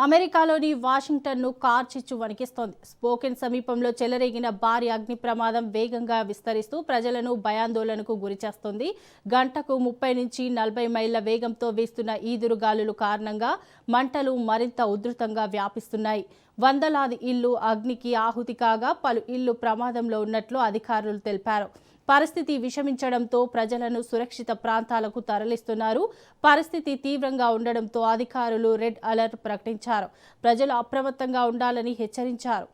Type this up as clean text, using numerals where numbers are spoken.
అమెరికాలోని వాషింగ్టన్ను కార్చిచ్చు వణికిస్తోంది. స్పోకెన్ సమీపంలో చెలరేగిన భారీ అగ్ని ప్రమాదం వేగంగా విస్తరిస్తూ ప్రజలను భయాందోళనకు గురిచేస్తోంది. గంటకు 30 నుంచి 40 మైళ్ల వేగంతో వీస్తున్న ఈదురుగాలుల కారణంగా మంటలు మరింత ఉధృతంగా వ్యాపిస్తున్నాయి. వందలాది ఇళ్లు అగ్నికి ఆహుతి కాగా పలు ఇళ్లు ప్రమాదంలో ఉన్నట్లు అధికారులు తెలిపారు. పరిస్థితి విషమించడంతో ప్రజలను సురక్షిత ప్రాంతాలకు తరలిస్తున్నారు. పరిస్థితి తీవ్రంగా ఉండడంతో అధికారులు రెడ్ అలర్ట్ ప్రకటించారు. ప్రజలు అప్రమత్తంగా ఉండాలని హెచ్చరించారు.